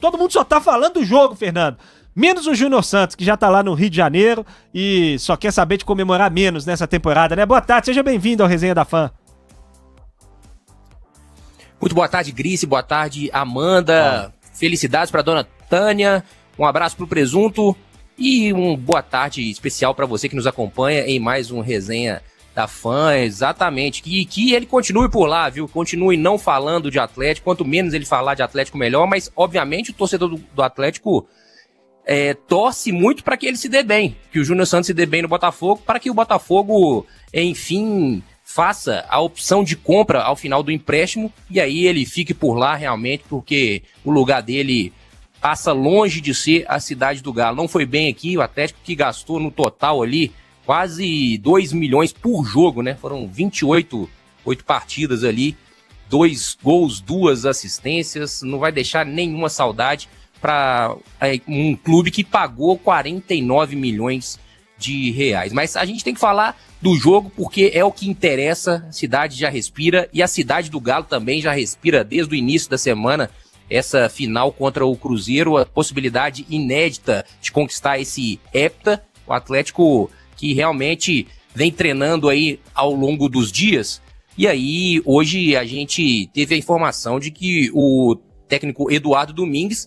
Todo mundo só tá falando do jogo, Fernando. Menos o Júnior Santos, que já tá lá no Rio de Janeiro e só quer saber de comemorar menos nessa temporada, né? Boa tarde, seja bem-vindo ao Resenha da Fã. Muito boa tarde, Grice, boa tarde, Amanda. Felicidades pra dona Tânia, um abraço pro Presunto e uma boa tarde especial pra você que nos acompanha em mais um Resenha da Fã. Exatamente, que ele continue por lá, viu? Continue não falando de Atlético, quanto menos ele falar de Atlético, melhor, mas obviamente o torcedor do Atlético torce muito para que ele se dê bem, que o Júnior Santos se dê bem no Botafogo, para que o Botafogo, enfim, faça a opção de compra ao final do empréstimo e aí ele fique por lá realmente, porque o lugar dele passa longe de ser a cidade do Galo. Não foi bem aqui, o Atlético que gastou no total ali quase 2 milhões por jogo, né? Foram 28 partidas ali, 2 gols, 2 assistências, não vai deixar nenhuma saudade para um clube que pagou 49 milhões de reais. Mas a gente tem que falar do jogo porque é o que interessa, a cidade já respira e a cidade do Galo também já respira desde o início da semana, essa final contra o Cruzeiro, a possibilidade inédita de conquistar esse hepta, o Atlético que realmente vem treinando aí ao longo dos dias, e aí hoje a gente teve a informação de que o técnico Eduardo Domingues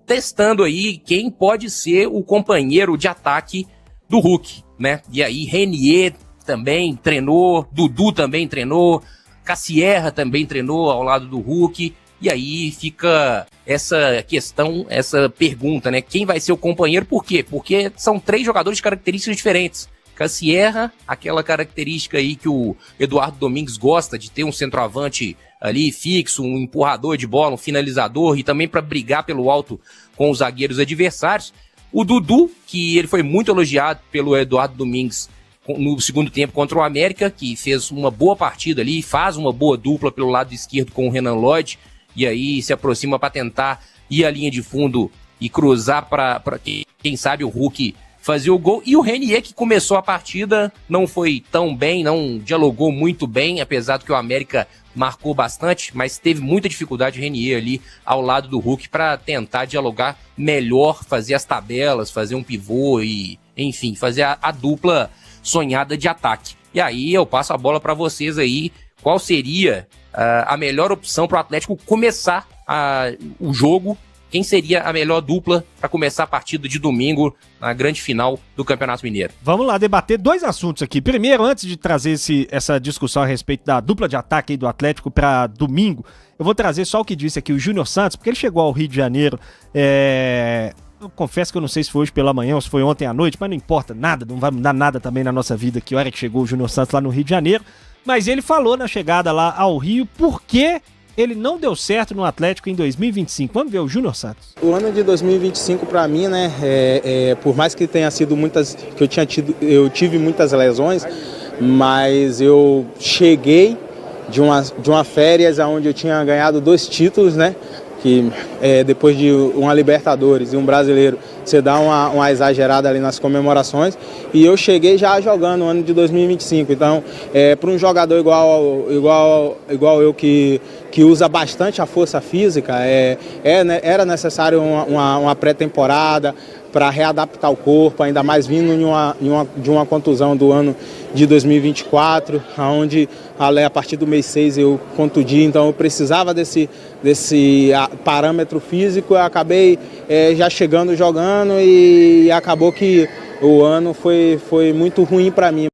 testando aí quem pode ser o companheiro de ataque do Hulk, né? E aí Renier também treinou, Dudu também treinou, Cassierra também treinou ao lado do Hulk, e aí fica essa questão, essa pergunta, né? Quem vai ser o companheiro? Por quê? Porque são 3 jogadores de características diferentes. Cassierra, aquela característica aí que o Eduardo Domingues gosta de ter um centroavante ali fixo, um empurrador de bola, um finalizador e também para brigar pelo alto com os zagueiros adversários. O Dudu, que ele foi muito elogiado pelo Eduardo Domingues no segundo tempo contra o América, que fez uma boa partida ali, faz uma boa dupla pelo lado esquerdo com o Renan Lodge, e aí se aproxima para tentar ir à linha de fundo e cruzar para quem sabe o Hulk fazer o gol. E o Renier, que começou a partida, não foi tão bem, não dialogou muito bem, apesar do que o América marcou bastante, mas teve muita dificuldade o Renier ali ao lado do Hulk para tentar dialogar melhor, fazer as tabelas, fazer um pivô e, enfim, fazer a dupla sonhada de ataque. E aí eu passo a bola para vocês aí, qual seria a melhor opção para o Atlético começar o jogo. Quem seria a melhor dupla para começar a partida de domingo na grande final do Campeonato Mineiro? Vamos lá debater 2 assuntos aqui. Primeiro, antes de trazer essa discussão a respeito da dupla de ataque aí do Atlético para domingo, eu vou trazer só o que disse aqui o Júnior Santos, porque ele chegou ao Rio de Janeiro, eu confesso que eu não sei se foi hoje pela manhã ou se foi ontem à noite, mas não importa nada, não vai mudar nada também na nossa vida que hora que chegou o Júnior Santos lá no Rio de Janeiro, mas ele falou na chegada lá ao Rio por que ele não deu certo no Atlético em 2025. Vamos ver o Júnior Santos. O ano de 2025 para mim, né, por mais que tenha sido eu tive muitas lesões, mas eu cheguei de uma férias onde eu tinha ganhado 2 títulos, né, que depois de uma Libertadores e um Brasileiro, você dá uma exagerada ali nas comemorações, e eu cheguei já jogando no ano de 2025, então para um jogador igual eu que usa bastante a força física, era necessário uma pré-temporada para readaptar o corpo, ainda mais vindo de uma contusão do ano de 2024, onde a partir do mês 6 eu contudi, então eu precisava desse parâmetro físico. Eu acabei já chegando jogando e acabou que o ano foi muito ruim para mim.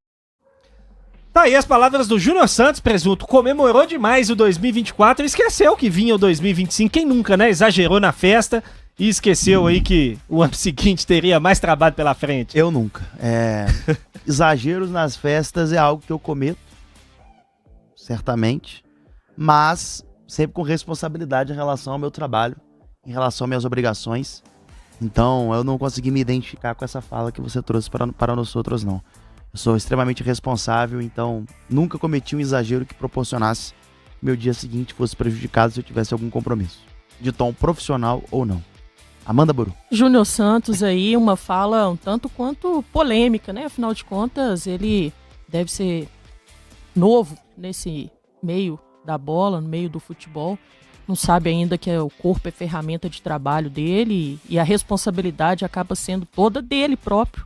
Tá aí as palavras do Júnior Santos, Presunto. Comemorou demais o 2024 e esqueceu que vinha o 2025. Quem nunca, né? Exagerou na festa e esqueceu aí que o ano seguinte teria mais trabalho pela frente. Eu nunca. Exageros nas festas é algo que eu cometo, certamente, mas sempre com responsabilidade em relação ao meu trabalho, em relação às minhas obrigações. Então, eu não consegui me identificar com essa fala que você trouxe para nós outros, não. Eu sou extremamente responsável, então nunca cometi um exagero que proporcionasse que meu dia seguinte fosse prejudicado se eu tivesse algum compromisso, de tom profissional ou não. Amanda Buru. Júnior Santos aí, uma fala um tanto quanto polêmica, né? Afinal de contas, ele deve ser novo nesse meio da bola, no meio do futebol. não sabe ainda que o corpo é ferramenta de trabalho dele e a responsabilidade acaba sendo toda dele próprio.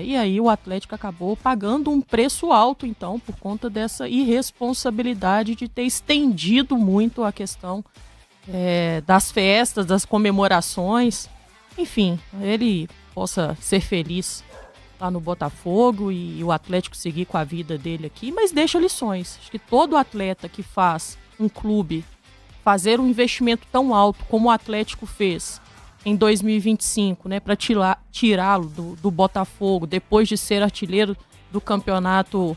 E aí o Atlético acabou pagando um preço alto, então, por conta dessa irresponsabilidade de ter estendido muito a questão das festas, das comemorações. Enfim, ele possa ser feliz lá no Botafogo e o Atlético seguir com a vida dele aqui, mas deixa lições. Acho que todo atleta que faz um clube fazer um investimento tão alto como o Atlético fez em 2025, né, para tirá-lo do Botafogo, depois de ser artilheiro do campeonato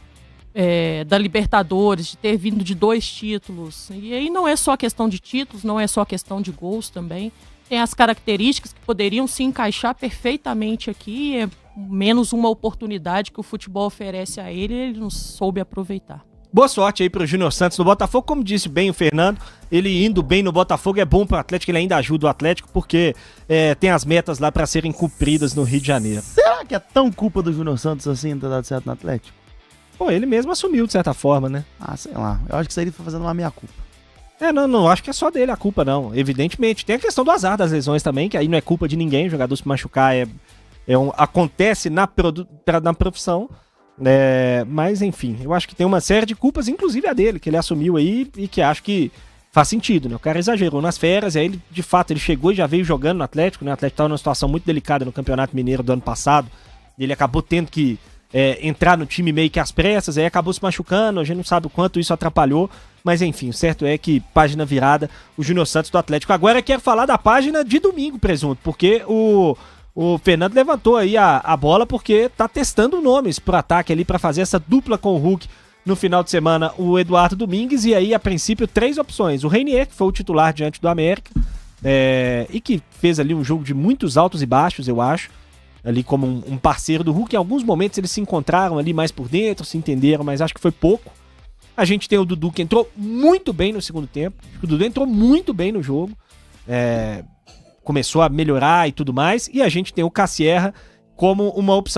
da Libertadores, de ter vindo de 2 títulos. E aí não é só questão de títulos, não é só questão de gols também. Tem as características que poderiam se encaixar perfeitamente aqui, menos uma oportunidade que o futebol oferece a ele não soube aproveitar. Boa sorte aí pro Júnior Santos no Botafogo. Como disse bem o Fernando, ele indo bem no Botafogo é bom pro Atlético, ele ainda ajuda o Atlético, porque tem as metas lá pra serem cumpridas no Rio de Janeiro. Será que é tão culpa do Júnior Santos assim não ter dado certo no Atlético? Pô, ele mesmo assumiu de certa forma, né? Sei lá. Eu acho que isso aí ele foi fazendo uma meia-culpa. Não acho que é só dele a culpa, não. Evidentemente. Tem a questão do azar das lesões também, que aí não é culpa de ninguém. O jogador se machucar acontece na profissão. Mas enfim, eu acho que tem uma série de culpas, inclusive a dele, que ele assumiu aí e que acho que faz sentido, né? O cara exagerou nas férias, e aí ele, de fato, ele chegou e já veio jogando no Atlético, né? O Atlético estava numa situação muito delicada no Campeonato Mineiro do ano passado, e ele acabou tendo que entrar no time meio que às pressas, aí acabou se machucando, a gente não sabe o quanto isso atrapalhou, mas enfim, o certo é que página virada, o Júnior Santos do Atlético. Agora eu quero falar da página de domingo, presunto, porque o Fernando levantou aí a bola porque tá testando nomes pro ataque ali pra fazer essa dupla com o Hulk no final de semana, o Eduardo Domingues, e aí a princípio 3 opções. O Reinier, que foi o titular diante do América, e que fez ali um jogo de muitos altos e baixos, eu acho, ali como um parceiro do Hulk. Em alguns momentos eles se encontraram ali mais por dentro, se entenderam, mas acho que foi pouco. A gente tem o Dudu, que entrou muito bem no segundo tempo. O Dudu entrou muito bem no jogo. Começou a melhorar e tudo mais. E a gente tem o Cassierra como uma opção.